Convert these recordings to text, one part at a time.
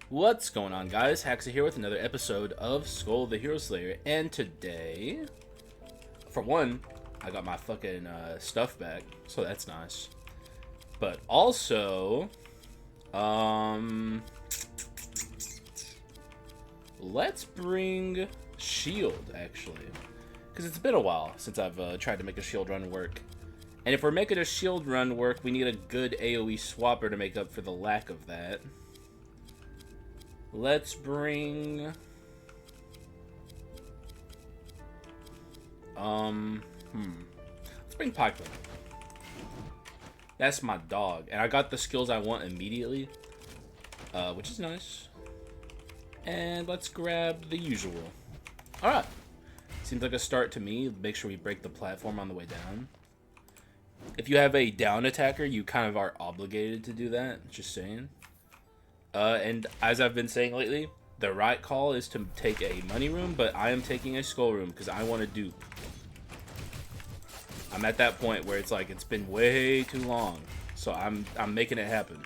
What's going on, guys? Haxa here with another episode of Skul the Hero Slayer, and today, for one, I got my fucking stuff back, so that's nice. But also, let's bring shield, actually, because it's been a while since I've tried to make a shield run work. And if we're making a shield run work, we need a good AoE swapper to make up for the lack of that. Let's bring... Let's bring Pikeman. That's my dog. And I got the skills I want immediately, which is nice. And let's grab the usual. Alright. Seems like a start to me. Make sure we break the platform on the way down. If you have a down attacker, you kind of are obligated to do that. Just saying. And as I've been saying lately, the right call is to take a money room, but I am taking a skull room because I want to dupe. I'm at that point where it's like it's been way too long, so I'm making it happen.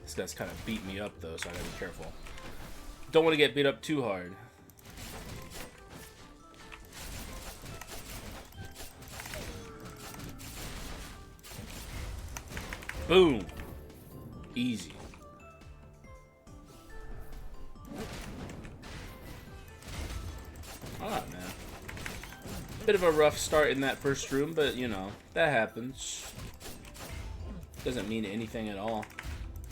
This guy's kind of beat me up though, so I gotta be careful. Don't want to get beat up too hard. Boom. Easy. Alright, man. Bit of a rough start in that first room, but, you know, that happens. Doesn't mean anything at all.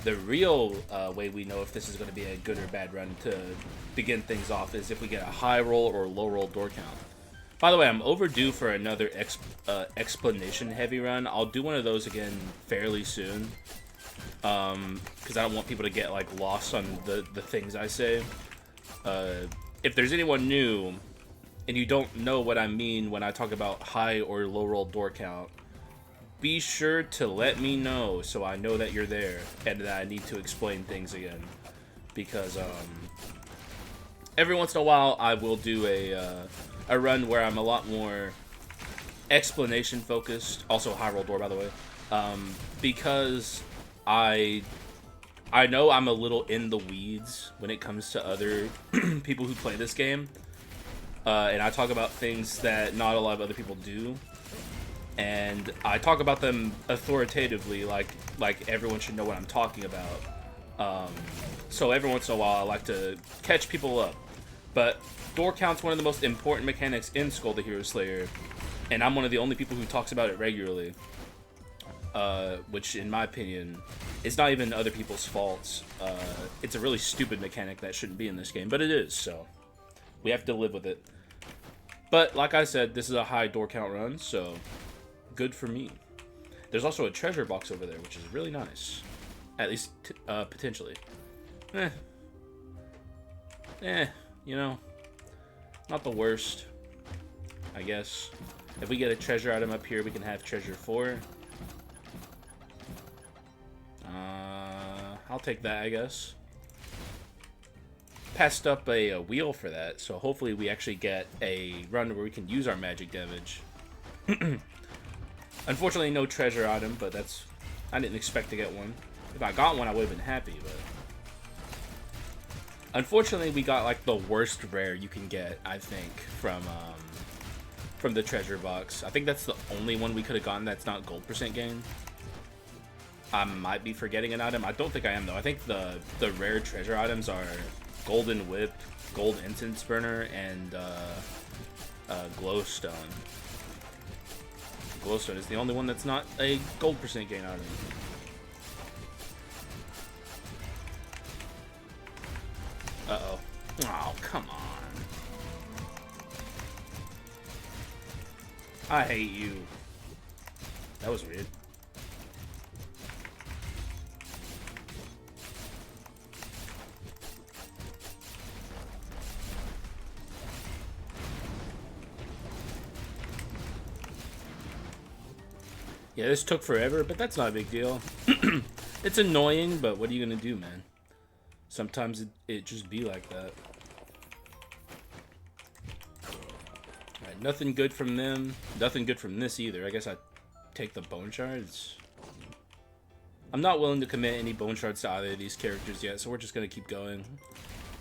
The real way we know if this is going to be a good or bad run to begin things off is if we get a high roll or low roll door count. By the way, I'm overdue for another explanation heavy run. I'll do one of those again fairly soon. Because I don't want people to get like lost on the things I say. If there's anyone new and you don't know what I mean when I talk about high or low roll door count, be sure to let me know so I know that you're there and that I need to explain things again. Because every once in a while I will do a run where I'm a lot more explanation focused, also high roll door by the way, because I know I'm a little in the weeds when it comes to other people who play this game, and I talk about things that not a lot of other people do, and I talk about them authoritatively, like everyone should know what I'm talking about. So every once in a while I like to catch people up, but door count's one of the most important mechanics in Skul the Hero Slayer, and I'm one of the only people who talks about it regularly. Which, in my opinion, is not even other people's faults. It's a really stupid mechanic that shouldn't be in this game, but it is, so we have to live with it. But, like I said, this is a high door count run, so good for me. There's also a treasure box over there, which is really nice. At least, potentially. You know, not the worst, I guess. If we get a treasure item up here, we can have treasure 4. I'll take that, I guess. Passed up a wheel for that, so hopefully we actually get a run where we can use our magic damage. Unfortunately, no treasure item, but that's... I didn't expect to get one. If I got one, I would have been happy, but... Unfortunately, we got, like, the worst rare you can get, I think, from the treasure box. I think that's the only one we could have gotten that's not gold % gain. I might be forgetting an item. I don't think I am, though. I think the rare treasure items are Golden Whip, Gold Incense Burner, and Glowstone. Glowstone is the only one that's not a gold % gain item. Uh-oh. Oh, come on. I hate you. That was weird. Yeah, this took forever, but that's not a big deal. It's annoying, but what are you gonna do, man? Sometimes it just be like that. Alright, nothing good from them. Nothing good from this either. I guess I take the bone shards. I'm not willing to commit any bone shards to either of these characters yet, so we're just gonna keep going.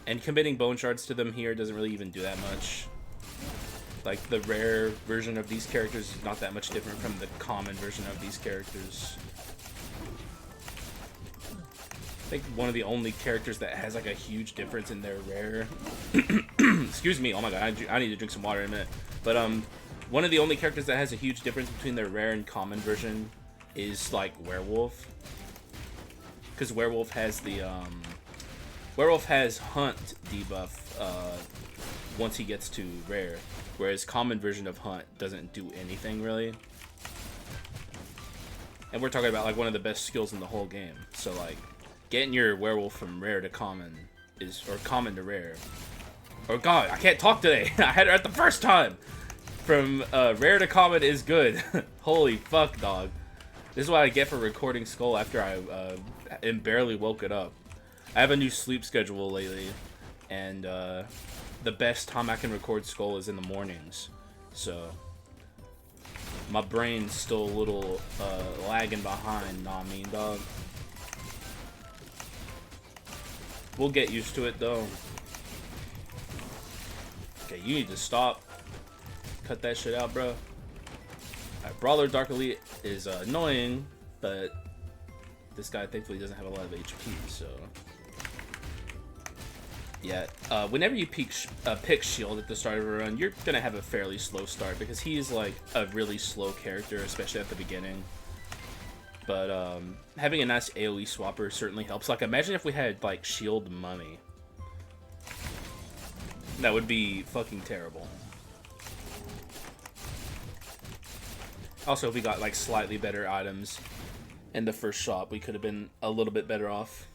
And committing bone shards to them here doesn't really even do that much. Like, the rare version of these characters is not that much different from the common version of these characters. I think one of the only characters that has like a huge difference in their rare excuse me, oh my god, I need to drink some water in a minute. But one of the only characters that has a huge difference between their rare and common version is like Werewolf. Because Werewolf has the Werewolf has Hunt debuff once he gets to rare, whereas common version of Hunt doesn't do anything really. And we're talking about like one of the best skills in the whole game. So like getting your Werewolf from rare to common is, or common to rare. Oh god, I can't talk today. I had it right the first time. From rare to common is good. Holy fuck, dog. This is what I get for recording Skul after I barely woke it up. I have a new sleep schedule lately, and the best time I can record Skul is in the mornings. So my brain's still a little lagging behind, know what I mean, dog? We'll get used to it, though. Okay, you need to stop. Cut that shit out, bro. Alright, Brawler Dark Elite is annoying, but this guy thankfully doesn't have a lot of HP, so... Yeah, whenever you pick Shield at the start of a run, you're gonna have a fairly slow start, because he's like a really slow character, especially at the beginning. But having a nice AoE swapper certainly helps. Like, imagine if we had like Shield Mummy. That would be fucking terrible. Also, if we got like slightly better items in the first shop, we could have been a little bit better off.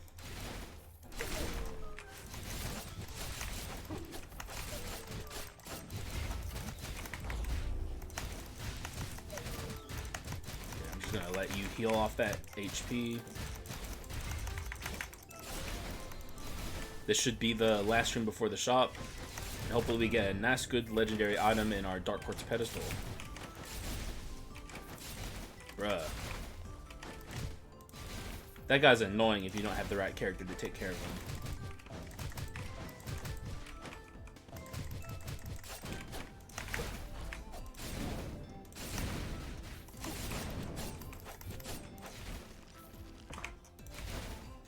I'm just gonna let you heal off that HP. This should be the last room before the shop. And hopefully we get a nice good legendary item in our Dark Quartz pedestal. Bruh. That guy's annoying if you don't have the right character to take care of him.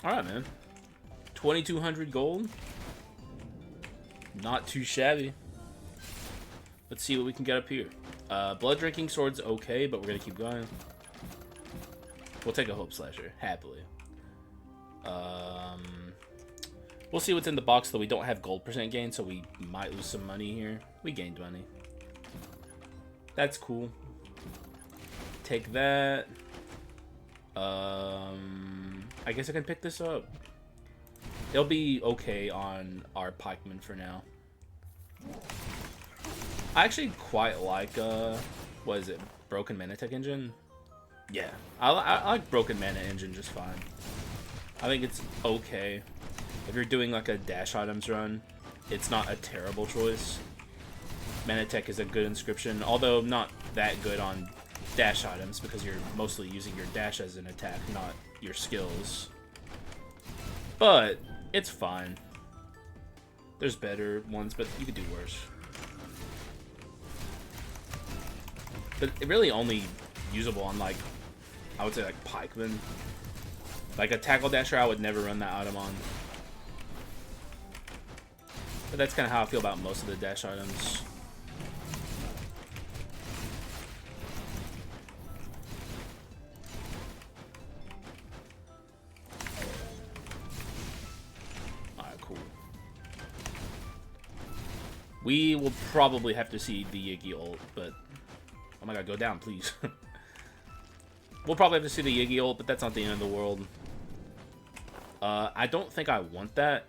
Alright, man. 2,200 gold. Not too shabby. Let's see what we can get up here. Blood Drinking Sword's okay, but we're gonna keep going. We'll take a Hope Slasher, happily. We'll see what's in the box, though we don't have gold percent gain, so we might lose some money here. We gained money. That's cool. Take that. I guess I can pick this up. It'll be okay on our pikeman for now. I actually quite like, what is it? Broken Mana Tech Engine? Yeah, I like Broken Mana Engine just fine. I think it's okay. If you're doing like a dash items run, it's not a terrible choice. Mana Tech is a good inscription, although not that good on dash items because you're mostly using your dash as an attack, not your skills. But it's fine. There's better ones, but you could do worse. But it really only usable on, like, I would say, like, pikemen. Like, a tackle dasher, I would never run that item on. But that's kind of how I feel about most of the dash items. Alright, cool. We will probably have to see the Yiggy ult, but... Oh my god, go down, please. We'll probably have to see the Yiggy ult, but that's not the end of the world. I don't think I want that.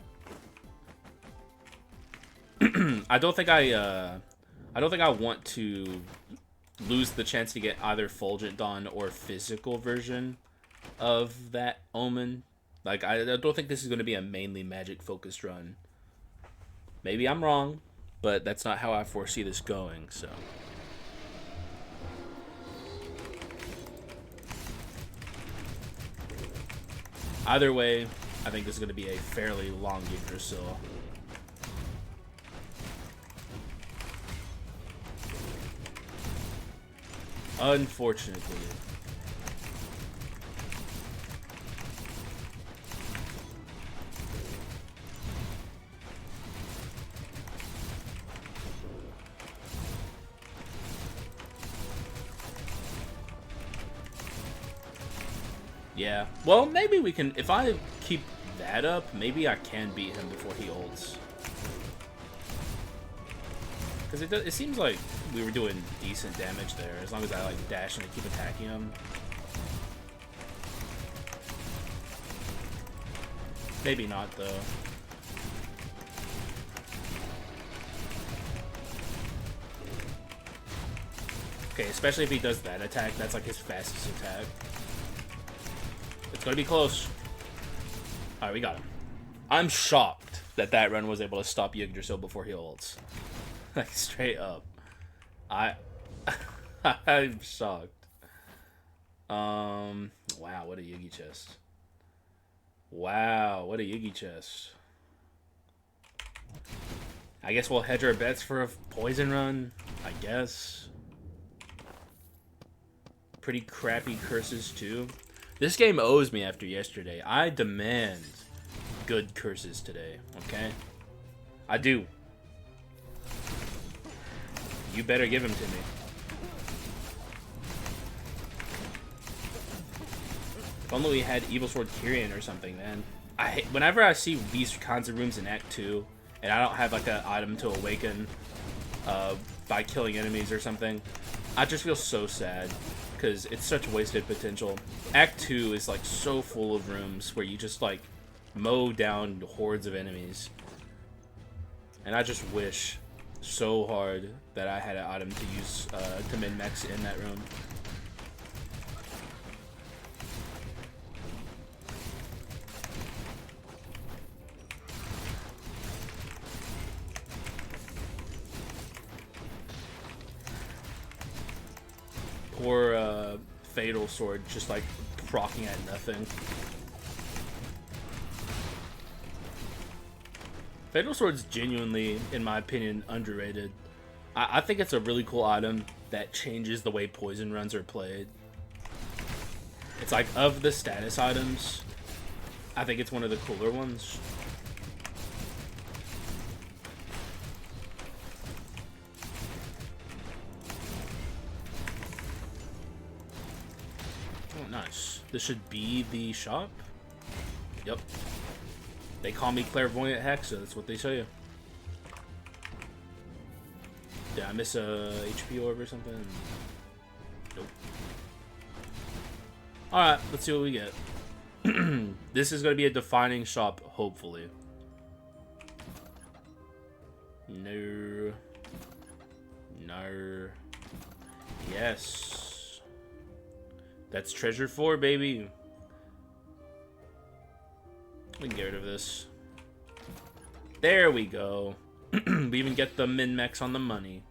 I don't think I want to lose the chance to get either Fulgent Dawn or physical version of that Omen. Like, I don't think this is going to be a mainly magic focused run. Maybe I'm wrong, but that's not how I foresee this going, so... Either way, I think this is going to be a fairly long Yggdrasil. Unfortunately. Yeah, well, maybe we can, if I keep that up, maybe I can beat him before he ults. Because it seems like we were doing decent damage there, as long as I, like, dash and keep attacking him. Maybe not, though. Okay, especially if he does that attack, that's like his fastest attack. It's gonna be close. Alright, we got him. I'm shocked that that run was able to stop Yggdrasil before he ults. Like, straight up. I'm shocked. Wow, what a Yiggy chest. Wow, what a Yiggy chest. I guess we'll hedge our bets for a poison run, I guess. Pretty crappy curses, too. This game owes me after yesterday. I demand good curses today, okay? I do. You better give them to me. If only we had Evil Sword Kyrian or something, man. Whenever I see these kinds of rooms in Act 2, and I don't have like an item to awaken by killing enemies or something, I just feel so sad. Because it's such wasted potential. Act 2 is like so full of rooms where you just like mow down hordes of enemies. And I just wish so hard that I had an item to use to min-max in that room. Poor Fatal Sword just like proccing at nothing. Fatal Sword's genuinely, in my opinion, underrated. I think it's a really cool item that changes the way poison runs are played. It's like, of the status items, I think it's one of the cooler ones. Nice. This should be the shop. Yep. They call me Clairvoyant Haxa. That's what they say. Did I miss a HP orb or something? Nope. Alright, let's see what we get. This is going to be a defining shop, hopefully. No. No. Yes. That's treasure 4, baby. We can get rid of this. There we go. We even get the min-max on the money.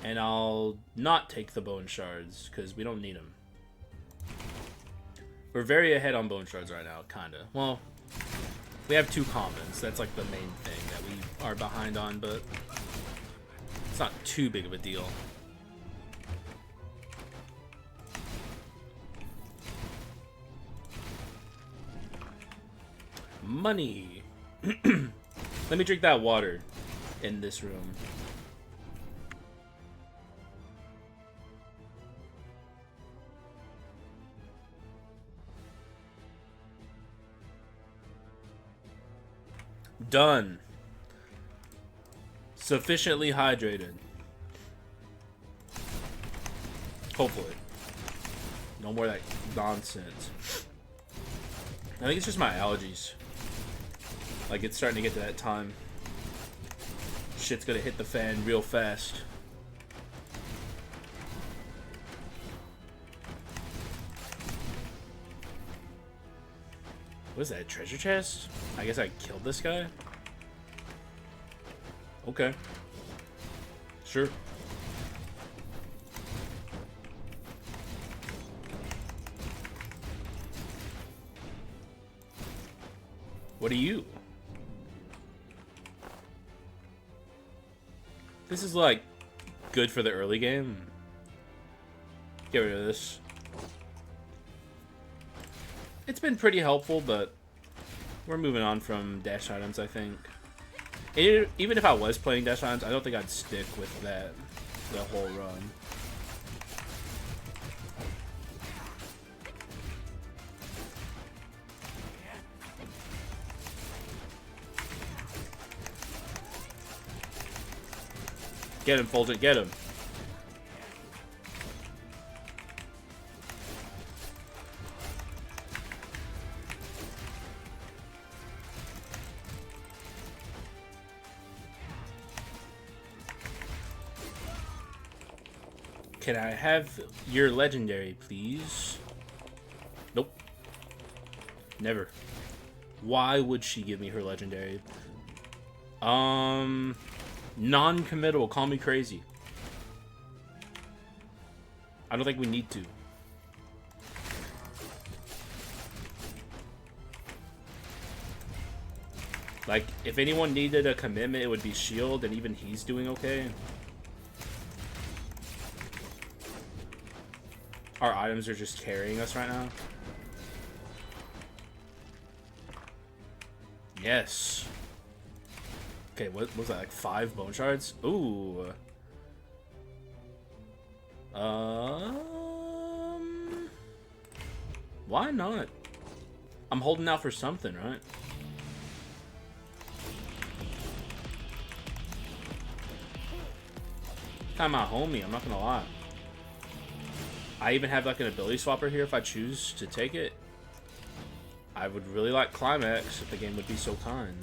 And I'll not take the bone shards, because we don't need them. We're very ahead on bone shards right now, kinda. Well, we have 2 commons. That's like the main thing that we are behind on, but it's not too big of a deal. Money. Let me drink that water in this room. Done. Sufficiently hydrated. Hopefully. No more of that nonsense. I think it's just my allergies. Like, it's starting to get to that time. Shit's gonna hit the fan real fast. What is that, a treasure chest? I guess I killed this guy? Okay. Sure. What are you? This is like good for the early game. Get rid of this. It's been pretty helpful, but we're moving on from dash items, I think. Even if I was playing dash items, I don't think I'd stick with that the whole run. Get him, Fulgent, get him. Can I have your legendary, please? Nope. Never. Why would she give me her legendary? Non-committal. Call me crazy. I don't think we need to. Like, if anyone needed a commitment, it would be Shield, and even he's doing okay. Our items are just carrying us right now. Yes. Okay, what was that, like 5 bone shards? Ooh. Why not? I'm holding out for something, right? Kind of my homie, I'm not gonna lie. I even have like an ability swapper here if I choose to take it. I would really like Climax if the game would be so kind.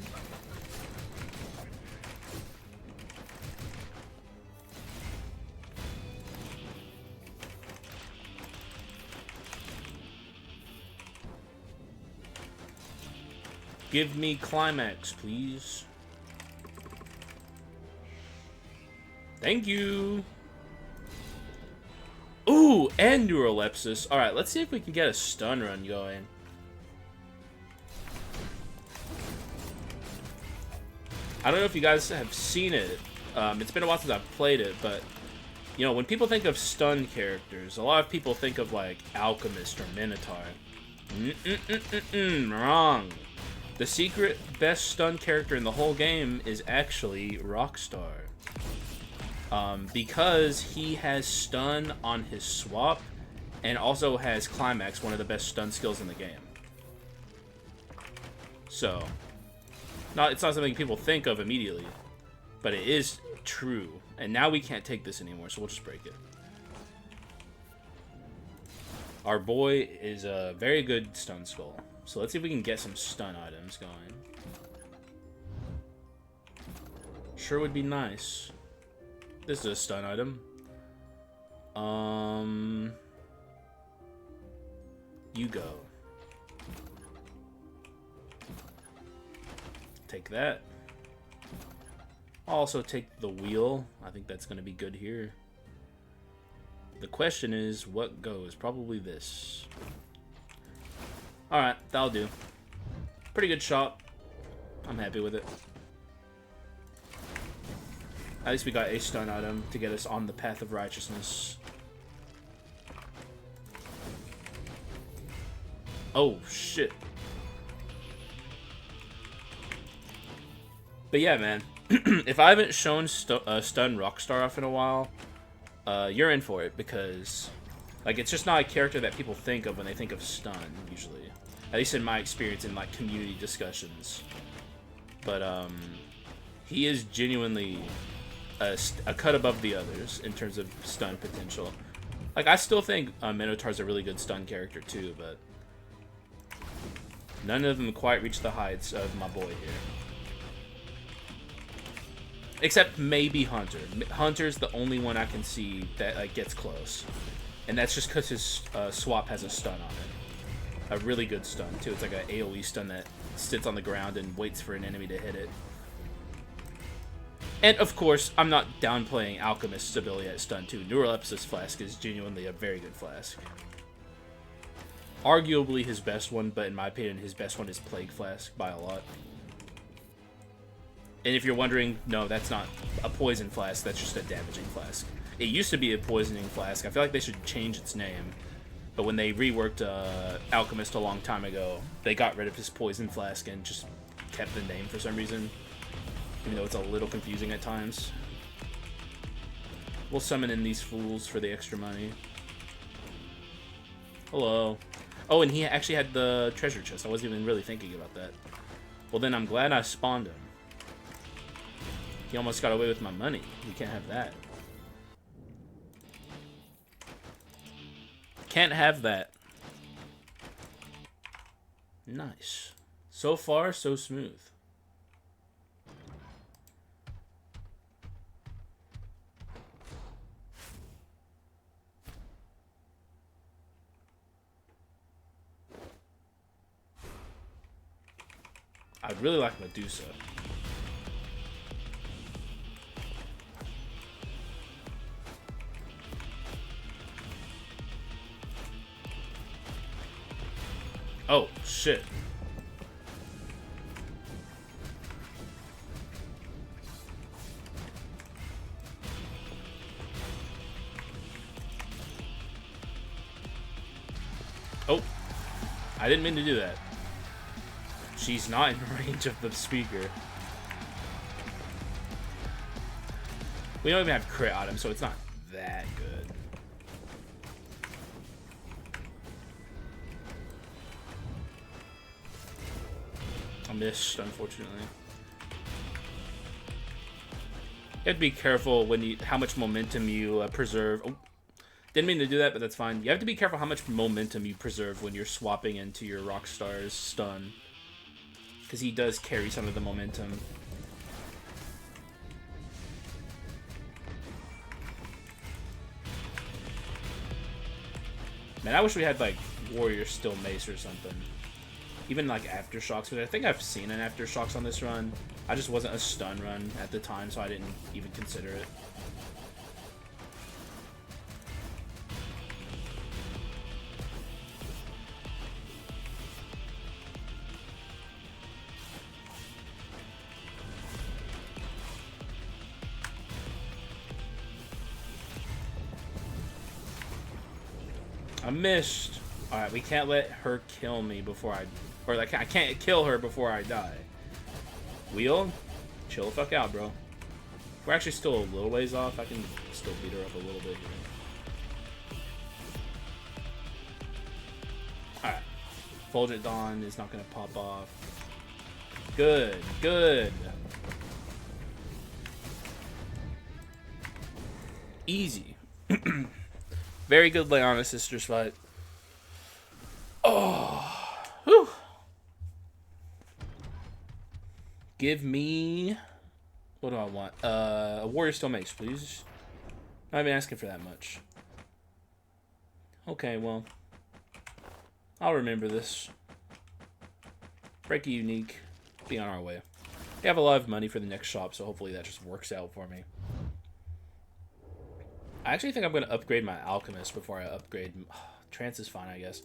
Give me Climax, please. Thank you. Ooh, and Neurolepsis. Alright, let's see if we can get a stun run going. I don't know if you guys have seen it. It's been a while since I've played it, but you know, when people think of stun characters, a lot of people think of like Alchemist or Minotaur. Wrong. The secret best stun character in the whole game is actually Rockstar. Because he has stun on his swap and also has Climax, one of the best stun skills in the game. So, it's not something people think of immediately, but it is true. And now we can't take this anymore, so we'll just break it. Our boy is a very good stun skull. So let's see if we can get some stun items going. Sure would be nice. This is a stun item. You go. Take that. I'll also take the wheel. I think that's going to be good here. The question is, what goes? Probably this. Alright, that'll do. Pretty good shot. I'm happy with it. At least we got a stun item to get us on the path of righteousness. Oh, shit. But yeah, man. If I haven't shown Stun Rockstar off in a while, you're in for it, because like, it's just not a character that people think of when they think of stun, usually. At least in my experience in, like, community discussions. But, he is genuinely a cut above the others in terms of stun potential. Like, I still think Minotaur's a really good stun character, too, but none of them quite reach the heights of my boy here. Except maybe Hunter. Hunter's the only one I can see that, like, gets close. And that's just because his swap has a stun on it. A really good stun, too. It's like an AoE stun that sits on the ground and waits for an enemy to hit it. And, of course, I'm not downplaying Alchemist's ability at stun, too. Neurolepsis Flask is genuinely a very good flask. Arguably his best one, but in my opinion, his best one is Plague Flask by a lot. And if you're wondering, no, that's not a poison flask, that's just a damaging flask. It used to be a poisoning flask. I feel like they should change its name. But when they reworked Alchemist a long time ago, they got rid of his poison flask and just kept the name for some reason. Even though it's a little confusing at times. We'll summon in these fools for the extra money. Hello. Oh, and he actually had the treasure chest. I wasn't even really thinking about that. Well, then I'm glad I spawned him. He almost got away with my money. We can't have that. Can't have that. Nice. So far, so smooth. I'd really like Medusa. Oh, shit. Oh, I didn't mean to do that. She's not in range of the speaker. We don't even have crit on him, so it's not that good. I missed, unfortunately. You have to be careful when you how much momentum you preserve. Oh, didn't mean to do that, but that's fine. You have to be careful how much momentum you preserve when you're swapping into your Rockstar's stun. Because he does carry some of the momentum. Man, I wish we had, like, Warrior Still Mace or something. Even, like, Aftershocks. But I think I've seen an Aftershocks on this run. I just wasn't a stun run at the time, so I didn't even consider it. I missed. Alright, we can't let her kill me before I... Or, like, I can't kill her before I die. Wheel? Chill the fuck out, bro. We're actually still a little ways off. I can still beat her up a little bit here. Alright. Fulgent Dawn is not going to pop off. Good, good. Easy. Very good Leona Sisters fight. Oh, whew. Give me... What do I want? A Warrior Still Mace, please. Not even asking for that much. Okay, well. I'll remember this. Break a unique. Be on our way. We have a lot of money for the next shop, so hopefully that just works out for me. I actually think I'm going to upgrade my Alchemist before I upgrade... Trance is fine, I guess.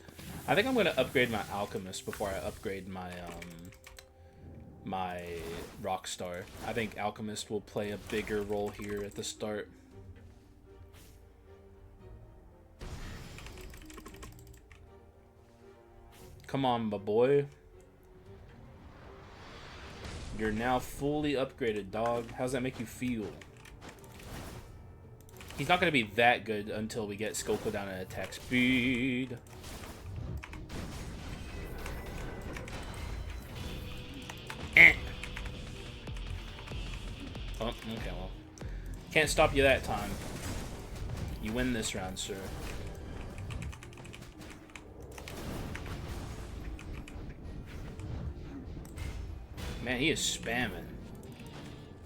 I think I'm going to upgrade my Alchemist before I upgrade my, my Rockstar. I think Alchemist will play a bigger role here at the start. Come on, my boy. You're now fully upgraded, dog. How's that make you feel? He's not going to be that good until we get Skul cooldown and attack speed. Eh. Oh, okay, well. Can't stop you that time. You win this round, sir. Man, he is spamming.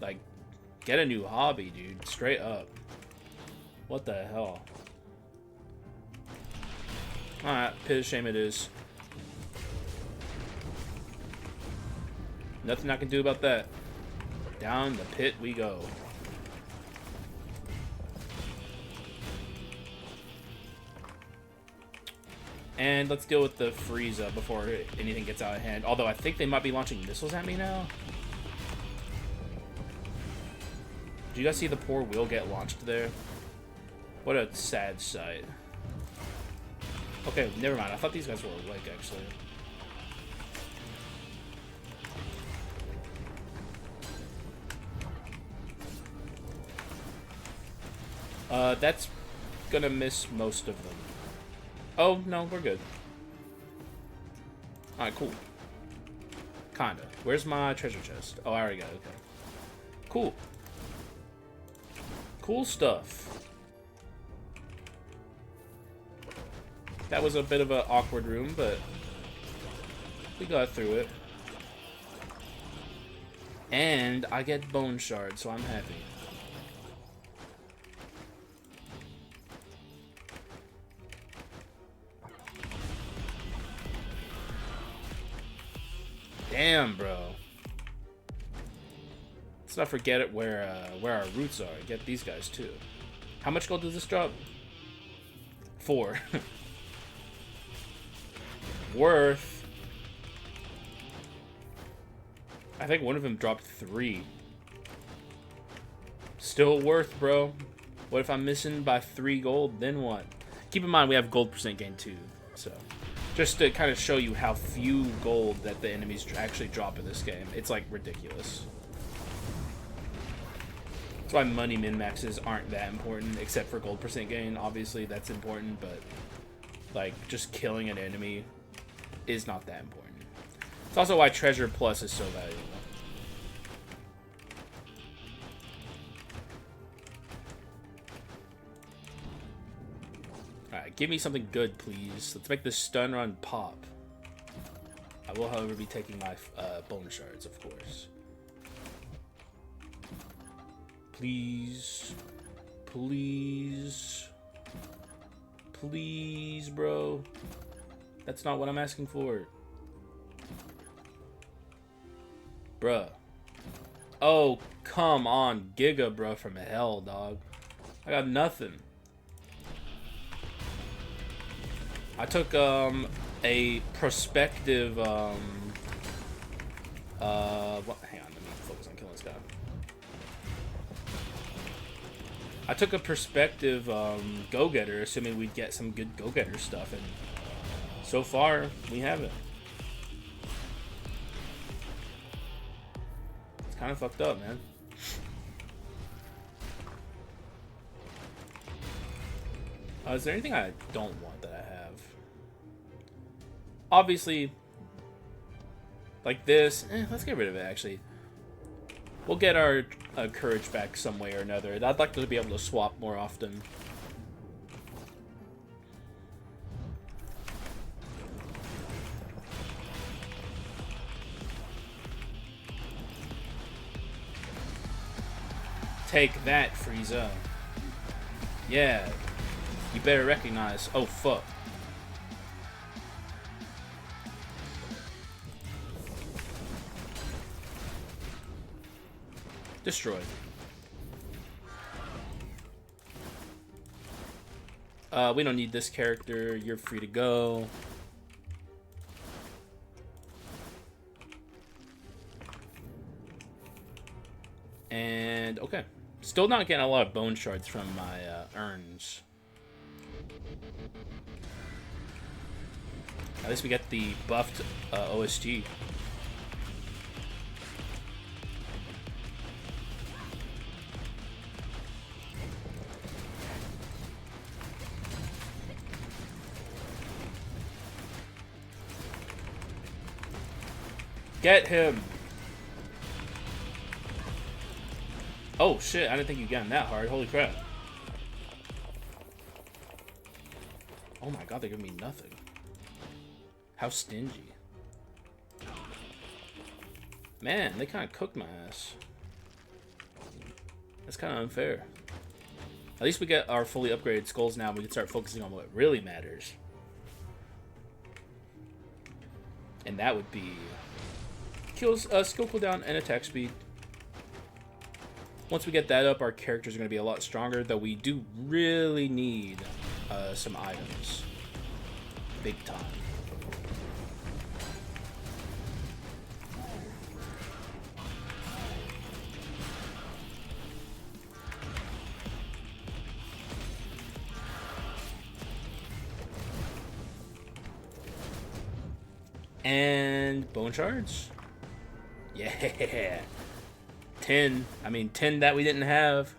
Like, get a new hobby, dude. Straight up. What the hell? Alright, pit of shame it is. Nothing I can do about that. Down the pit we go. And let's deal with the Frieza before anything gets out of hand. Although I think they might be launching missiles at me now. Do you guys see the poor wheel get launched there? What a sad sight. Okay, never mind. I thought these guys were awake, actually. That's gonna miss most of them. Oh, no, we're good. Alright, cool. Kinda. Where's my treasure chest? Oh, I already got it. Okay. Cool. Cool stuff. That was a bit of an awkward room, but we got through it. And I get bone shards, so I'm happy. Damn, bro. Let's not forget it where our roots are. Get these guys too. How much gold does this drop? 4. Worth. I think one of them dropped 3. Still worth, bro. What if I'm missing by 3 gold? Then what? Keep in mind we have gold percent gain too, so. Just to kind of show you how few gold that the enemies actually drop in this game. It's, like, ridiculous. That's why money min-maxes aren't that important, except for gold percent gain. Obviously, that's important, but, like, just killing an enemy is not that important. It's also why Treasure Plus is so valuable. Alright, give me something good, please. Let's make this stun run pop. I will, however, be taking my bone shards, of course. Please. Please. Please, bro. That's not what I'm asking for. Bruh. Oh, come on. Giga, bro, from hell, dog. I got nothing. I took a prospective what? Hang on, let me focus on killing this guy. I took a prospective go-getter, assuming we'd get some good go-getter stuff, and so far we haven't. It's kind of fucked up, man. Is there anything I don't want that I have? Obviously, like this. Let's get rid of it, actually. We'll get our courage back some way or another. I'd like to be able to swap more often. Take that, Frieza. Yeah. You better recognize. Oh, fuck. Destroyed. We don't need this character. You're free to go. And, okay. Still not getting a lot of bone shards from my urns. At least we get the buffed OSG. Get him! Oh shit, I didn't think you'd get him that hard. Holy crap. Oh my god, they're giving me nothing. How stingy. Man, they kind of cooked my ass. That's kind of unfair. At least we get our fully upgraded skulls now. We can start focusing on what really matters. And that would be kills, skill cooldown and attack speed. Once we get that up, our characters are going to be a lot stronger, though we do really need some items. big time. And bone shards. Yeah. 10. I mean, 10 that we didn't have.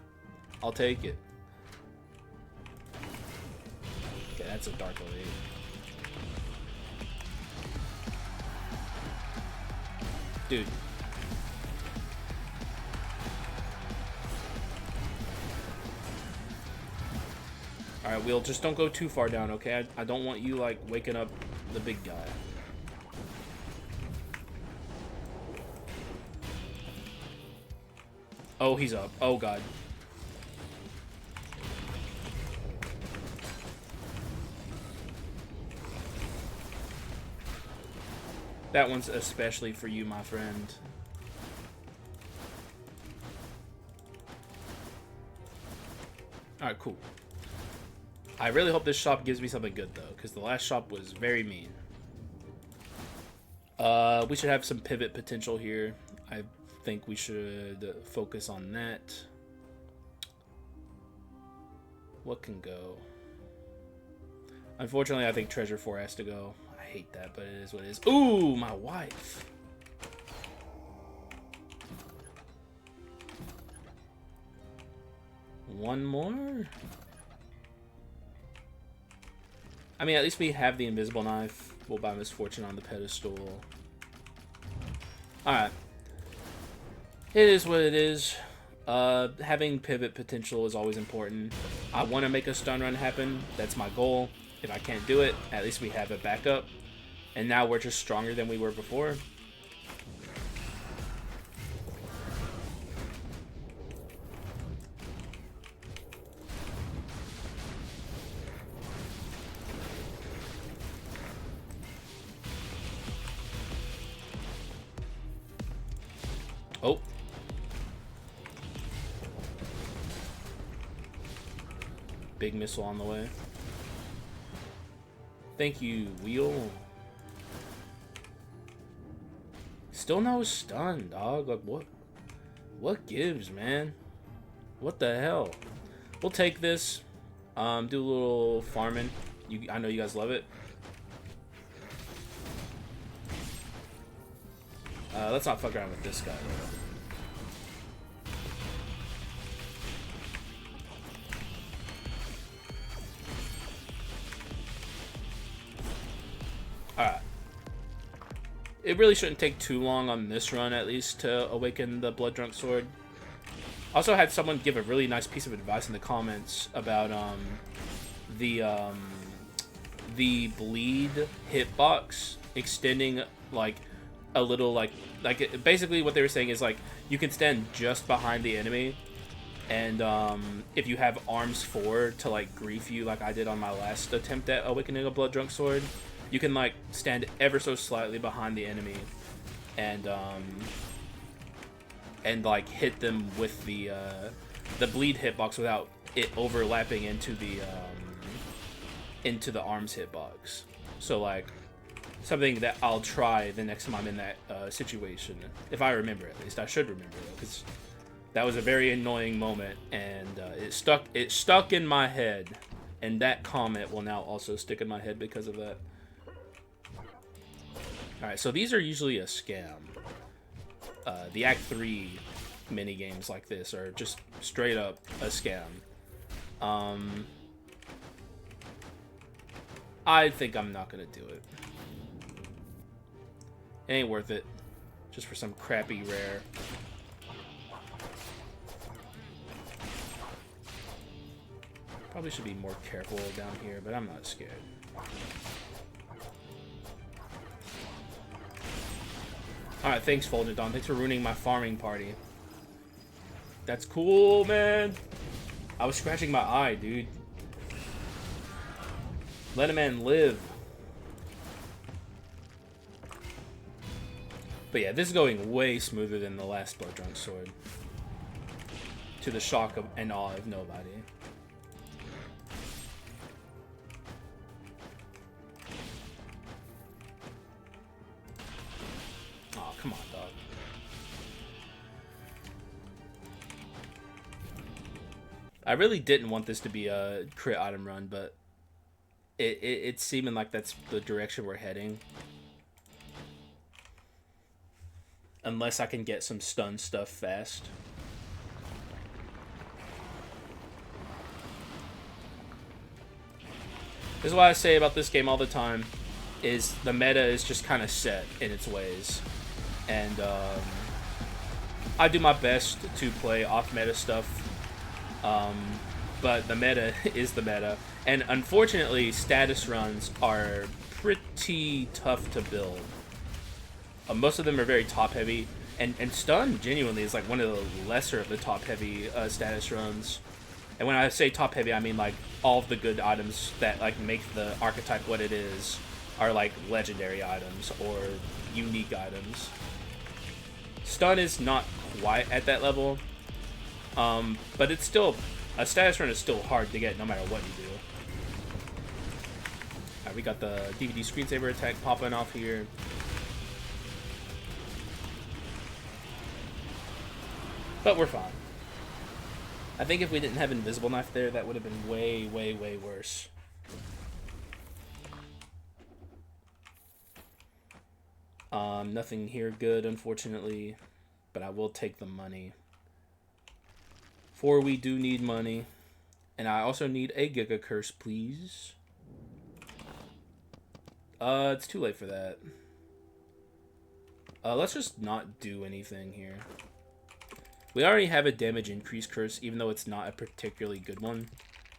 I'll take it. Okay, that's a dark elite. Dude. Alright, Wheel, just don't go too far down, okay? I don't want you, like, waking up the big guy. Oh, he's up. Oh, God. That one's especially for you, my friend. Alright, cool. I really hope this shop gives me something good, though, because the last shop was very mean. We should have some pivot potential here. I think we should focus on that. What can go? Unfortunately, I think Treasure 4 has to go. I hate that, but it is what it is. Ooh, my wife. One more? I mean, at least we have the invisible knife. We'll buy Misfortune on the pedestal. Alright. It is what it is. Having pivot potential is always important. I want to make a stun run happen. That's my goal. If I can't do it, at least we have a backup. And now we're just stronger than we were before. Oh. Big missile on the way. Thank you, Wheel. Still no stun, dog. Like, what? What gives, man? What the hell? We'll take this. Do a little farming. I know you guys love it. Let's not fuck around with this guy, though. Alright. It really shouldn't take too long on this run, at least, to awaken the Blood Drunk Sword. Also had someone give a really nice piece of advice in the comments about the bleed hitbox extending like a little like basically what they were saying is like you can stand just behind the enemy, and if you have arms forward to like grief you like I did on my last attempt at awakening a Blood Drunk Sword, you can like stand ever so slightly behind the enemy and like hit them with the bleed hitbox without it overlapping into the arms hitbox. So like something that I'll try the next time I'm in that situation, if I remember. At least I should remember, because that was a very annoying moment, and it stuck in my head, and that comment will now also stick in my head because of that. Alright, so these are usually a scam. The Act 3 mini games like this are just straight up a scam. I think I'm not gonna do it. It ain't worth it. Just for some crappy rare. Probably should be more careful down here, but I'm not scared. Alright, thanks, Folderdon. Thanks for ruining my farming party. That's cool, man. I was scratching my eye, dude. Let a man live. But yeah, this is going way smoother than the last Blood Drunk Sword. To the shock of and awe of nobody. Come on, dog. I really didn't want this to be a crit item run, but it's seeming like that's the direction we're heading. Unless I can get some stun stuff fast. This is what I say about this game all the time, is the meta is just kind of set in its ways. And I do my best to play off-meta stuff, but the meta is the meta. And unfortunately, status runs are pretty tough to build. Most of them are very top-heavy, and stun genuinely is like one of the lesser of the top-heavy status runs. And when I say top-heavy, I mean like all of the good items that like make the archetype what it is are like legendary items or unique items. Stun is not quite at that level, but it's still, a status run is still hard to get no matter what you do. Alright, we got the DVD screensaver attack popping off here. But we're fine. I think if we didn't have Invisible Knife there, that would have been way, way, way worse. Nothing here good, unfortunately. But I will take the money. For we do need money. And I also need a Giga Curse, please. It's too late for that. Let's just not do anything here. We already have a damage increase curse, even though it's not a particularly good one.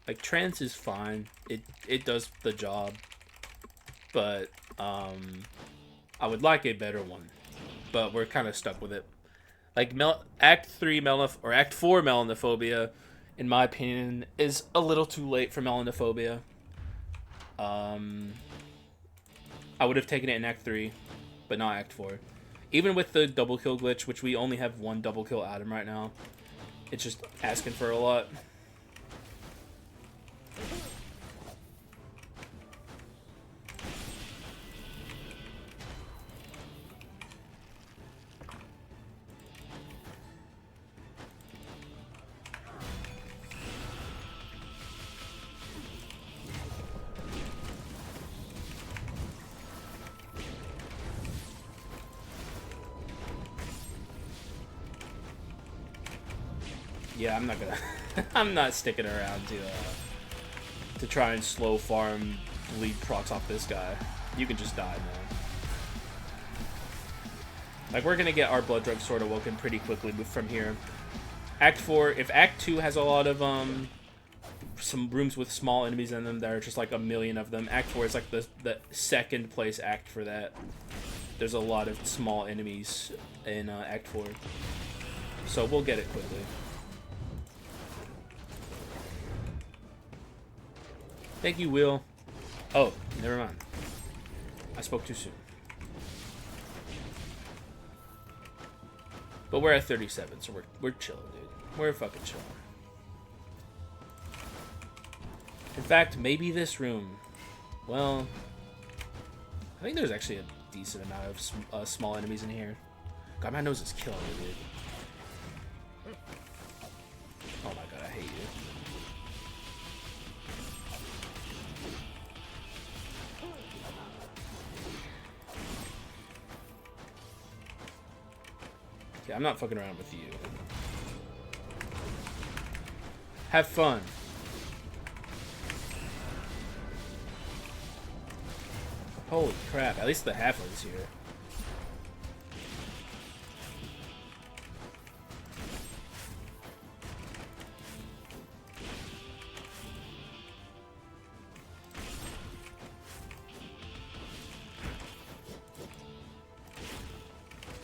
Like, trance is fine. It does the job. But, I would like a better one. But we're kind of stuck with it. Like, Act 3 or Act 4 Melanophobia, in my opinion, is a little too late for Melanophobia. I would have taken it in Act 3, but not Act 4. Even with the double kill glitch, which we only have one double kill item right now, it's just asking for a lot. Yeah, I'm not gonna. I'm not sticking around to try and slow farm bleed procs off this guy. You can just die, man. Like, we're gonna get our blood drug sword awoken pretty quickly from here. Act 4. If Act 2 has a lot of some rooms with small enemies in them that are just like a million of them, Act 4 is like the second place act for that. There's a lot of small enemies in Act 4, so we'll get it quickly. Thank you, Will. Oh, never mind. I spoke too soon. But we're at 37, so we're chilling, dude. We're fucking chilling. In fact, maybe this room. Well, I think there's actually a decent amount of small enemies in here. God, my nose is killing me, dude. Oh my god, I hate you. Yeah, I'm not fucking around with you. Have fun. Holy crap, at least the halfling's here.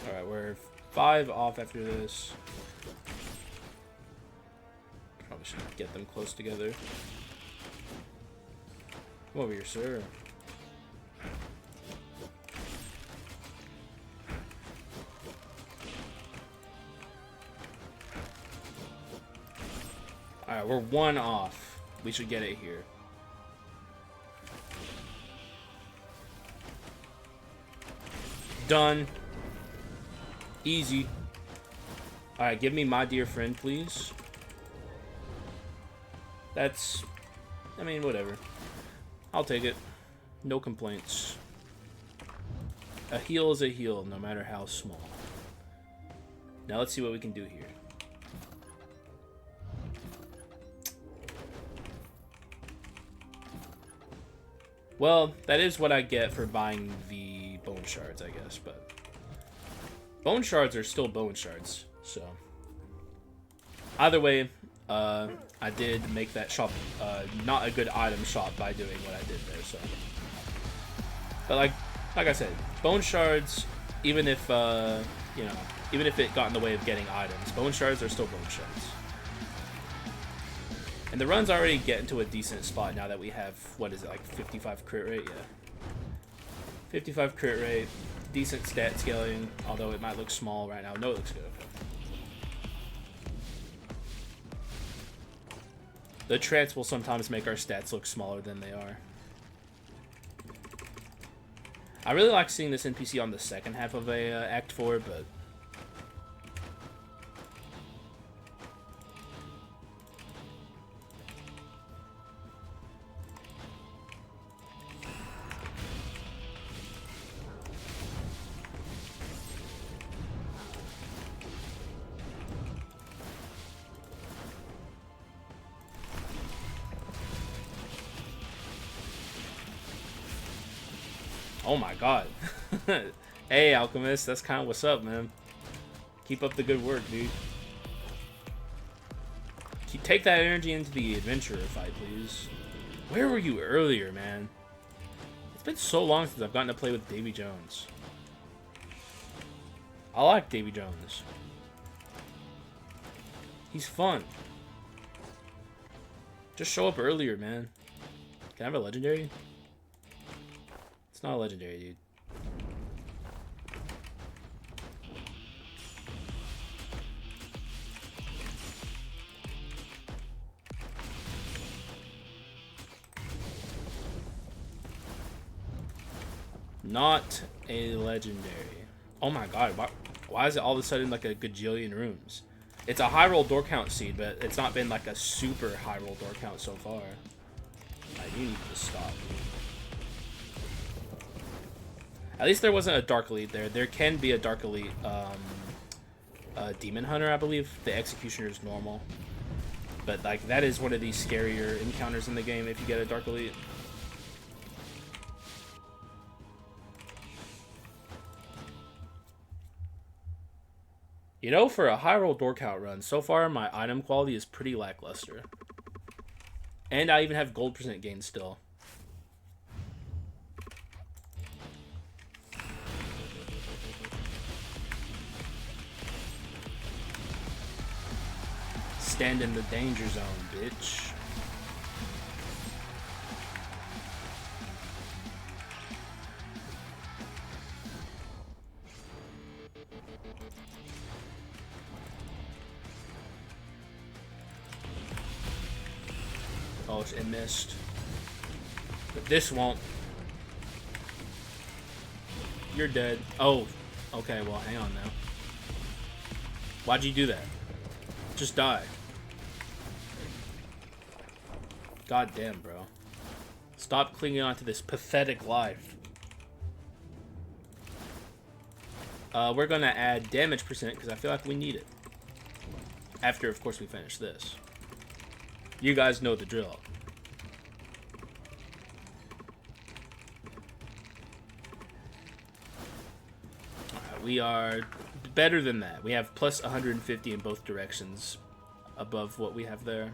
Alright, we're 5 off after this. Probably should get them close together. Come over here, sir. Alright, we're 1 off. We should get it here. Done. Easy. Alright, give me my dear friend, please. That's... I mean, whatever. I'll take it. No complaints. A heal is a heal, no matter how small. Now let's see what we can do here. Well, that is what I get for buying the bone shards, I guess, but... Bone shards are still bone shards, so... Either way, I did make that shop not a good item shop by doing what I did there, so... But like I said, bone shards, even if, you know, even if it got in the way of getting items, bone shards are still bone shards. And the run's already getting to a decent spot now that we have, what is it, like 55 crit rate? Yeah. 55 crit rate, decent stat scaling, although it might look small right now. No, it looks good. Okay. The trance will sometimes make our stats look smaller than they are. I really like seeing this NPC on the second half of a Act 4, but... Oh my god. Hey, Alchemist, that's kind of what's up, man. Keep up the good work, dude. Take that energy into the adventurer fight, please. Where were you earlier, man? It's been so long since I've gotten to play with Davy Jones. I like Davy Jones. He's fun. Just show up earlier, man. Can I have a legendary? It's not a legendary, dude. Not a legendary. Oh my god, why is it all of a sudden like a gajillion rooms? It's a high roll door count seed, but it's not been like a super high roll door count so far. Like, you need to stop. At least there wasn't a Dark Elite there. There can be a Dark Elite Demon Hunter, I believe. The Executioner is normal. But like that is one of these scarier encounters in the game if you get a Dark Elite. You know, for a high roll door count run, so far my item quality is pretty lackluster. And I even have gold percent gain still. Stand in the danger zone, bitch. Oh, it missed. But this won't. You're dead. Oh, okay, well, hang on now. Why'd you do that? Just die. God damn, bro. Stop clinging on to this pathetic life. We're gonna add damage percent because I feel like we need it. After, of course, we finish this. You guys know the drill. Alright, we are better than that. We have plus 150 in both directions above what we have there.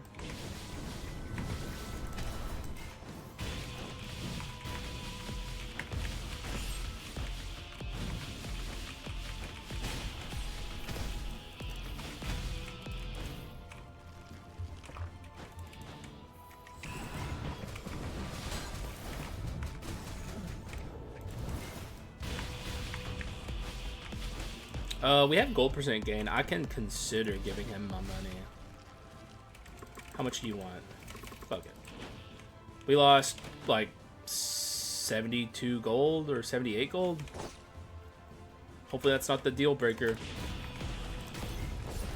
We have gold percent gain. I can consider giving him my money. How much do you want? Fuck it. We lost like 72 gold or 78 gold. Hopefully that's not the deal breaker.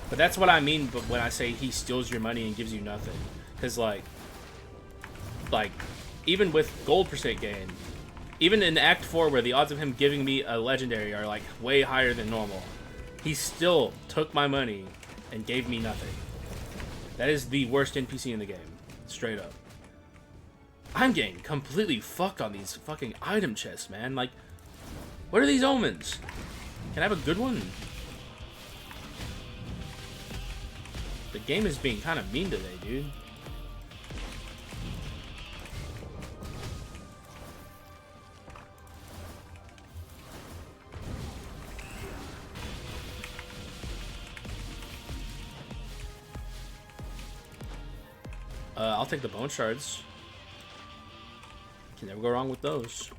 But that's what I mean when I say he steals your money and gives you nothing. Because, like, even with gold percent gain, even in Act 4 where the odds of him giving me a legendary are, like, way higher than normal, he still took my money and gave me nothing. That is the worst NPC in the game. Straight up. I'm getting completely fucked on these fucking item chests, man. Like, what are these omens? Can I have a good one? The game is being kind of mean today, dude. I'll take the bone shards. Can never go wrong with those.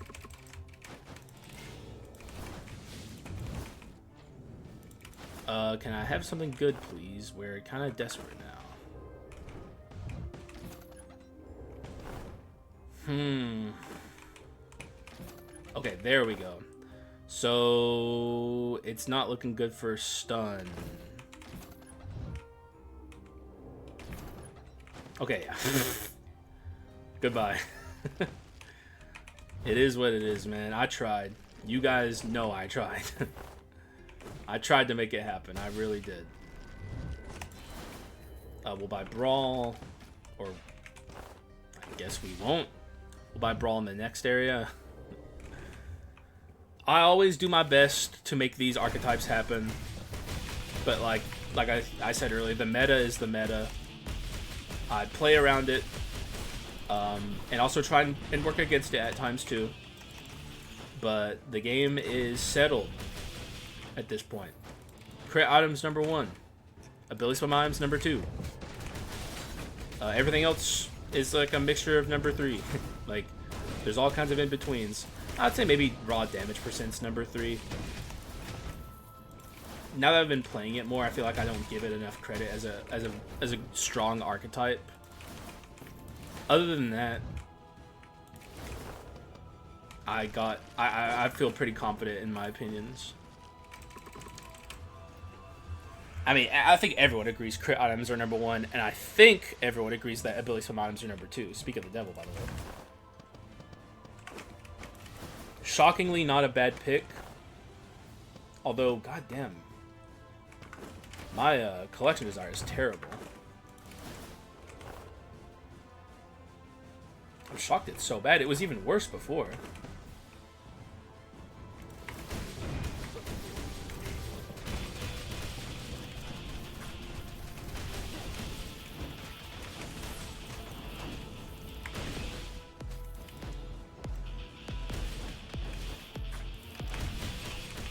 Can I have something good, please? We're kind of desperate now. Okay, there we go. So it's not looking good for stun. Okay, yeah. Goodbye. It is what it is, man. I tried. You guys know I tried. I tried to make it happen. I really did. We'll buy Brawl. Or I guess we won't. We'll buy Brawl in the next area. I always do my best to make these archetypes happen. But like I said earlier, the meta is the meta. I play around it. And also try and work against it at times too. But the game is settled at this point. Crit items number 1. Ability spam items number 2. Everything else is like a mixture of number 3. Like, there's all kinds of in-betweens. I'd say maybe raw damage percent's number 3. Now that I've been playing it more, I feel like I don't give it enough credit as a strong archetype. Other than that, I feel pretty confident in my opinions. I mean, I think everyone agrees crit items are number 1, and I think everyone agrees that ability spam items are number 2. Speak of the devil, by the way. Shockingly, not a bad pick. Although, goddamn, my collection desire is terrible. I'm shocked it's so bad. It was even worse before.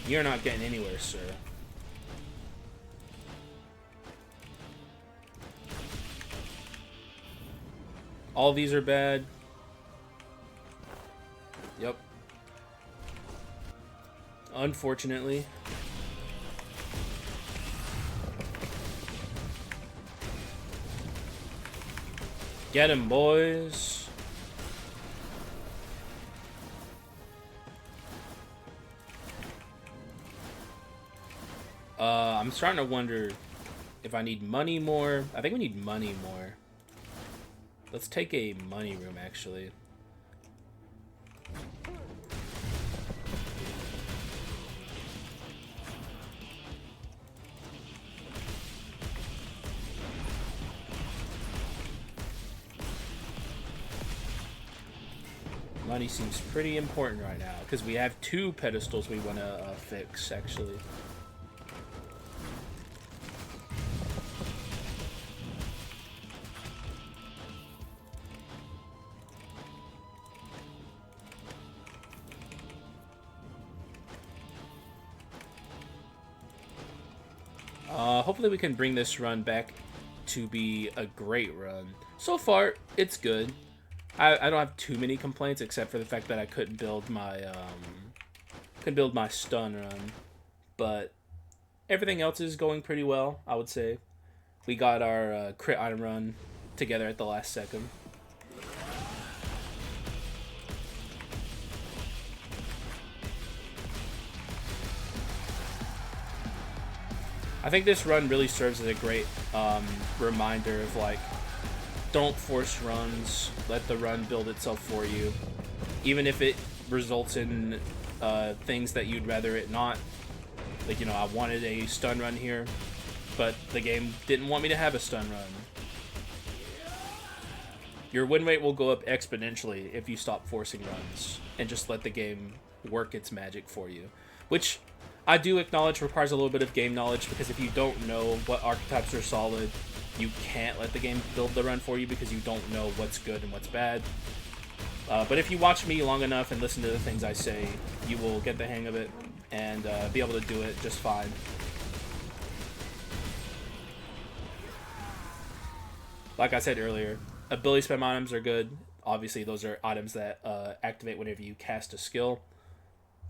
You're not getting anywhere, sir. All these are bad. Yep. Unfortunately. Get him, boys. I'm starting to wonder if I need money more. I think we need money more. Let's take a money room, actually. Money seems pretty important right now, because we have 2 pedestals we want to fix, actually. Hopefully we can bring this run back to be a great run. So far, it's good. I don't have too many complaints, except for the fact that I couldn't build my stun run. But everything else is going pretty well, I would say. We got our crit item run together at the last second. I think this run really serves as a great reminder of, like, don't force runs. Let the run build itself for you. Even if it results in things that you'd rather it not. Like, you know, I wanted a stun run here, but the game didn't want me to have a stun run. Your win rate will go up exponentially if you stop forcing runs and just let the game work its magic for you. Which I do acknowledge requires a little bit of game knowledge, because if you don't know what archetypes are solid, you can't let the game build the run for you because you don't know what's good and what's bad. But if you watch me long enough and listen to the things I say, you will get the hang of it and be able to do it just fine. Like I said earlier, ability spam items are good. Obviously, those are items that activate whenever you cast a skill.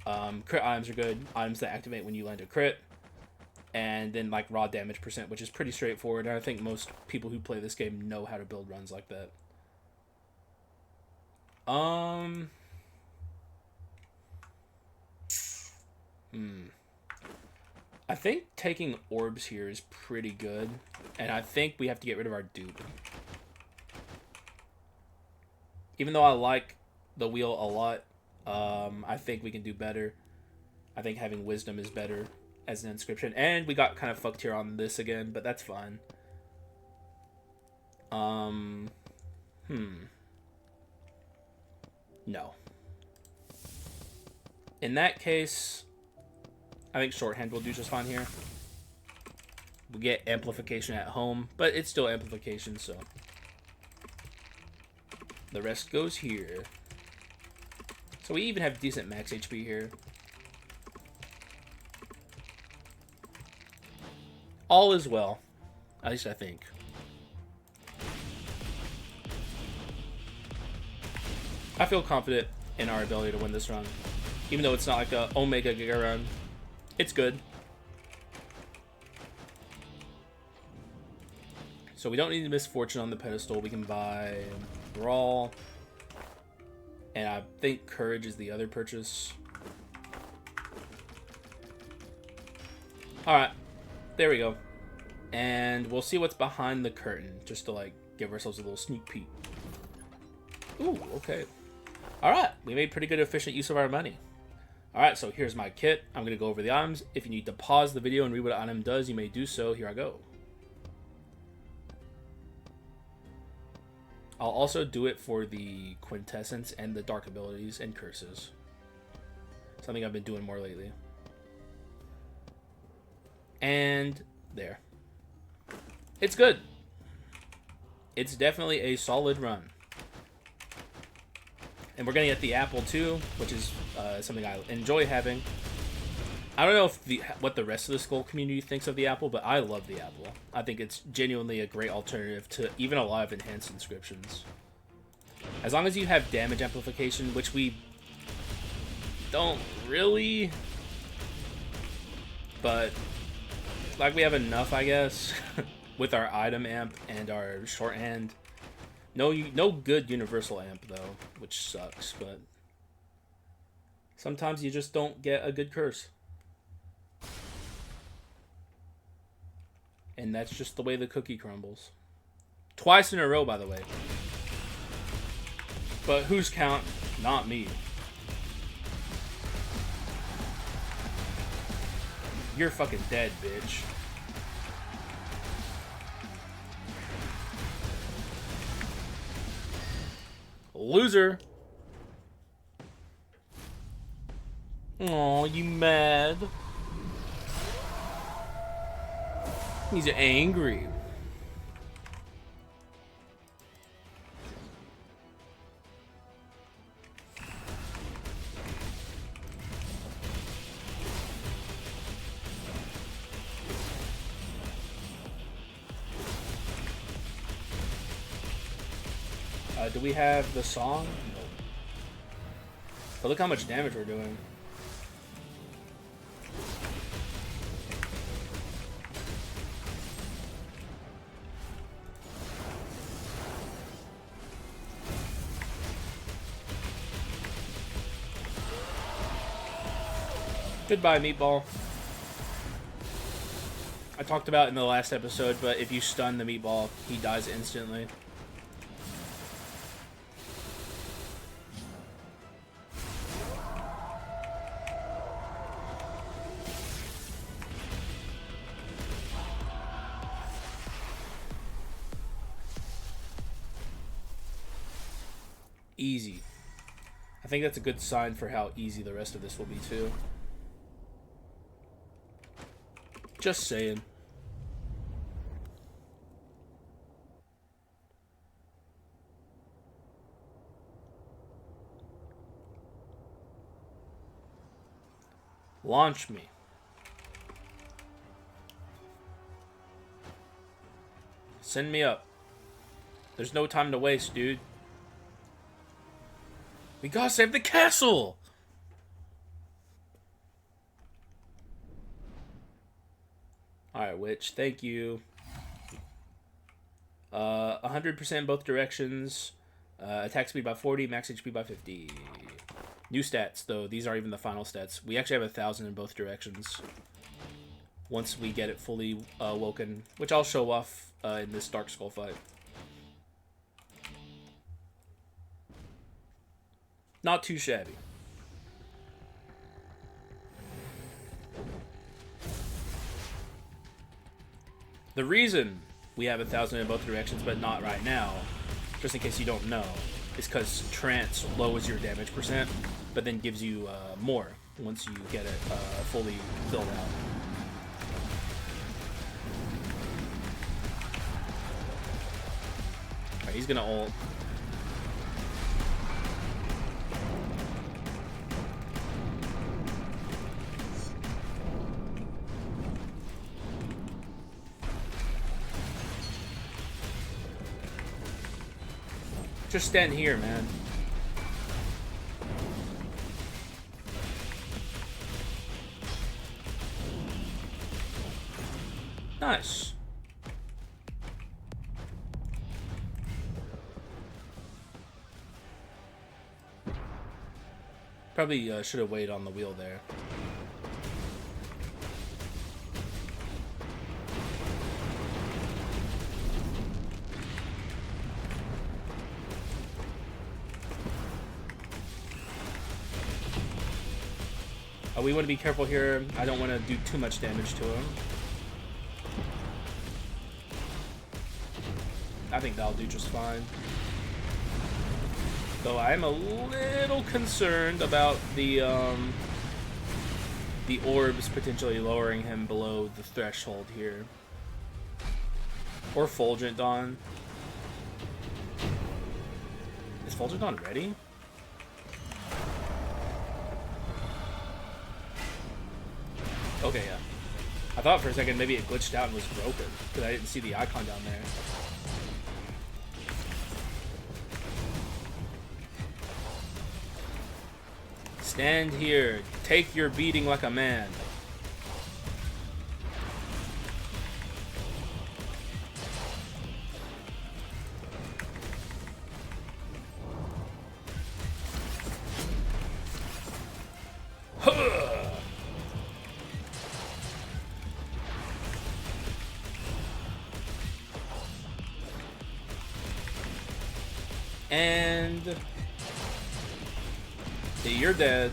Crit items are good. Items that activate when you land a crit. And then, like, raw damage percent, which is pretty straightforward. And I think most people who play this game know how to build runs like that. I think taking orbs here is pretty good. And I think we have to get rid of our dupe. Even though I like the wheel a lot, I think we can do better. I think having wisdom is better as an inscription. And we got kind of fucked here on this again, but that's fine. No. In that case, I think shorthand will do just fine here. We get amplification at home, but it's still amplification, so the rest goes here. So we even have decent max HP here. All is well, at least I think. I feel confident in our ability to win this run. Even though it's not like a Omega Giga run, it's good. So we don't need Misfortune on the pedestal. We can buy Brawl. And I think Courage is the other purchase. Alright. There we go. And we'll see what's behind the curtain, just to, like, give ourselves a little sneak peek. Ooh, okay. Alright, we made pretty good efficient use of our money. Alright, so here's my kit. I'm going to go over the items. If you need to pause the video and read what an item does, you may do so. Here I go. I'll also do it for the Quintessence and the Dark Abilities and Curses. Something I've been doing more lately. And there. It's good. It's definitely a solid run. And we're going to get the apple too, which is something I enjoy having. I don't know if what the rest of the Skul community thinks of the apple, but I love the apple. I think it's genuinely a great alternative to even a lot of enhanced inscriptions. As long as you have damage amplification, which we don't really, but like we have enough, I guess, with our item amp and our shorthand. No good universal amp though, which sucks, but sometimes you just don't get a good curse. And that's just the way the cookie crumbles. Twice in a row, by the way. But who's counting? Not me. You're fucking dead, bitch. Loser. Aw, you mad? He's angry. Do we have the song? No. But look how much damage we're doing. Goodbye, meatball. I talked about in the last episode, but if you stun the meatball, he dies instantly. Easy. I think that's a good sign for how easy the rest of this will be too. Just saying. Launch me. Send me up. There's no time to waste, dude. We gotta save the castle! Alright, witch, thank you. 100% both directions. Attack speed by 40, max HP by 50. New stats, though. These aren't even the final stats. We actually have 1,000 in both directions. Once we get it fully woken, which I'll show off in this Dark Skull fight. Not too shabby. The reason we have 1,000 in both directions, but not right now, just in case you don't know, is because Trance lowers your damage percent, but then gives you more once you get it fully filled out. Alright, he's gonna ult. Just stand here, man. Nice. Probably should have waited on the wheel there. We want to be careful here. I don't want to do too much damage to him. I think that'll do just fine. Though I'm a little concerned about the orbs potentially lowering him below the threshold here. Or Fulgent Dawn. Is Fulgent Dawn ready? Okay, yeah. I thought for a second maybe it glitched out and was broken, because I didn't see the icon down there. Stand here. Take your beating like a man. And you're dead.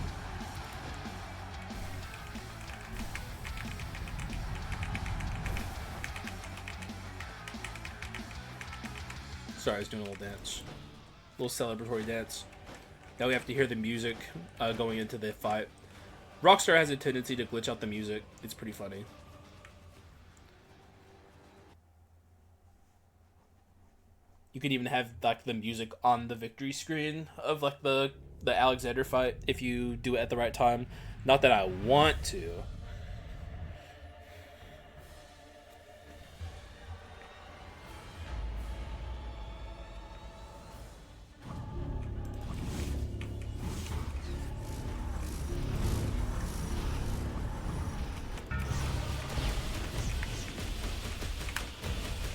Sorry, I was doing a little dance. A little celebratory dance. Now we have to hear the music going into the fight. Rockstar has a tendency to glitch out the music. It's pretty funny. You could even have like the music on the victory screen of like the Alexander fight if you do it at the right time. Not that I want to.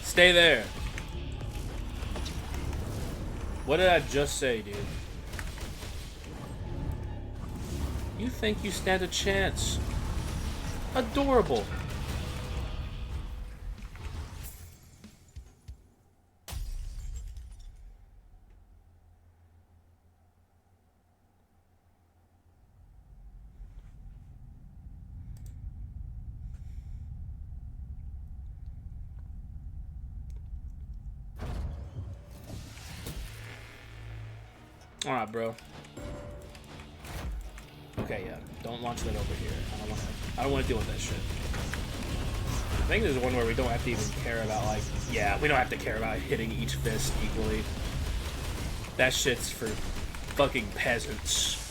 Stay there. What did I just say, dude? You think you stand a chance? Adorable. Alright, bro. Okay, yeah. Don't launch that over here. I don't want to deal with that shit. I think this is one where we don't have to even care about, like... Yeah, we don't have to care about hitting each fist equally. That shit's for fucking peasants.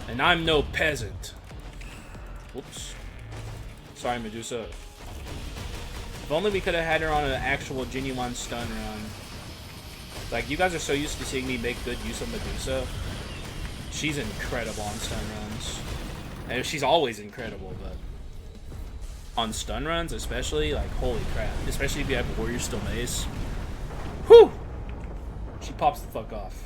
And I'm no peasant. Whoops. Sorry, Medusa. If only we could have had her on an actual genuine stun run. Like, you guys are so used to seeing me make good use of Medusa. She's incredible on stun runs. And she's always incredible, but... on stun runs, especially, like, holy crap. Especially if you have Warrior Still Mace. Whew! She pops the fuck off.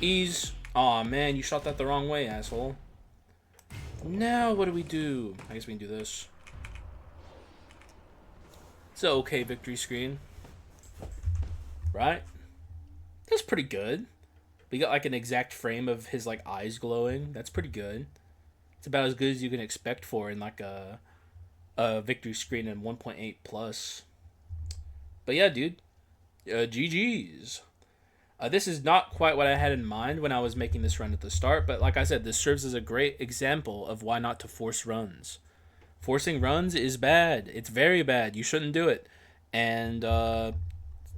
Ease. Aw, man, you shot that the wrong way, asshole. Now, what do we do? I guess we can do this. It's an okay victory screen. Right? That's pretty good. We got, like, an exact frame of his, like, eyes glowing. That's pretty good. It's about as good as you can expect for in, like, a victory screen in 1.8 plus. But yeah, dude. GG's. This is not quite what I had in mind when I was making this run at the start, but like I said, this serves as a great example of why not to force runs. Forcing runs is bad. It's very bad. You shouldn't do it. And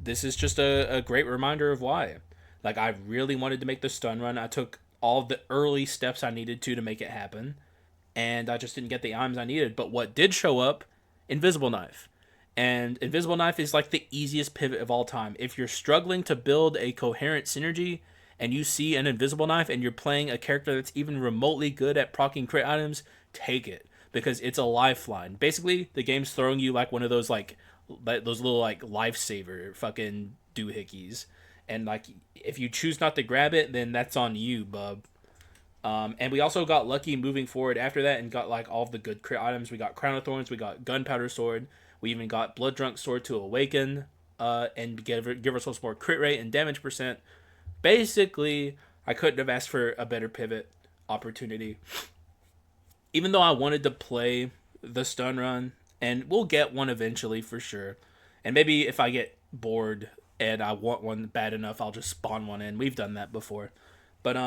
this is just a great reminder of why. Like, I really wanted to make the stun run. I took all the early steps I needed to make it happen, and I just didn't get the items I needed. But what did show up? Invisible Knife. And Invisible Knife is like the easiest pivot of all time. If you're struggling to build a coherent synergy and you see an Invisible Knife and you're playing a character that's even remotely good at proccing crit items, take it. Because it's a lifeline. Basically, the game's throwing you like one of those like those little like lifesaver fucking doohickeys. And like if you choose not to grab it, then that's on you, bub. And we also got lucky moving forward after that and got like all of the good crit items. We got Crown of Thorns, we got Gunpowder Sword. We even got Blood Drunk Sword to awaken and give ourselves more crit rate and damage percent. Basically, I couldn't have asked for a better pivot opportunity. Even though I wanted to play the stun run, and we'll get one eventually for sure. And maybe if I get bored and I want one bad enough, I'll just spawn one in. We've done that before. But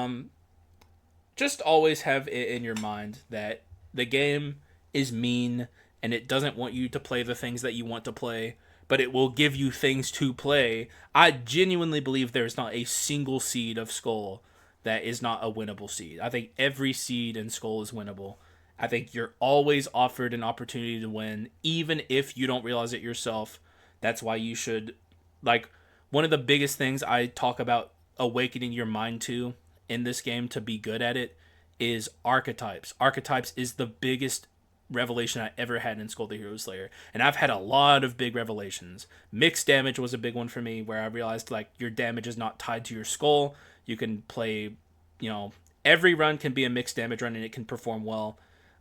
just always have it in your mind that the game is mean and it doesn't want you to play the things that you want to play, but it will give you things to play. I genuinely believe there's not a single seed of Skul that is not a winnable seed. I think every seed in Skul is winnable. I think you're always offered an opportunity to win, even if you don't realize it yourself. That's why you should, like, one of the biggest things I talk about awakening your mind to in this game to be good at it is archetypes. Archetypes is the biggest revelation I ever had in Skul the Hero Slayer, and I've had a lot of big revelations. Mixed damage was a big one for me, where I realized like your damage is not tied to your skull. You can play, every run can be a mixed damage run and it can perform well,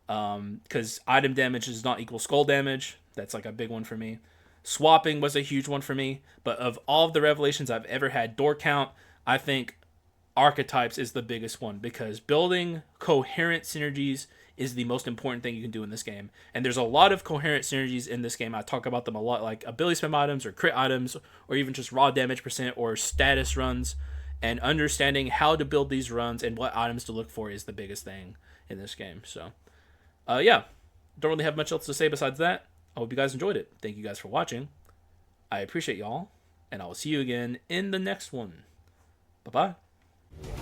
because item damage does not equal skull damage. That's like a big one for me. Swapping was a huge one for me, but of all of the revelations I've ever had, door count, I think archetypes is the biggest one, because building coherent synergies is the most important thing you can do in this game. And there's a lot of coherent synergies in this game. I talk about them a lot, like ability spam items or crit items, or even just raw damage percent or status runs. And understanding how to build these runs and what items to look for is the biggest thing in this game. So, yeah, don't really have much else to say besides that. I hope you guys enjoyed it. Thank you guys for watching. I appreciate y'all, and I will see you again in the next one. Bye-bye.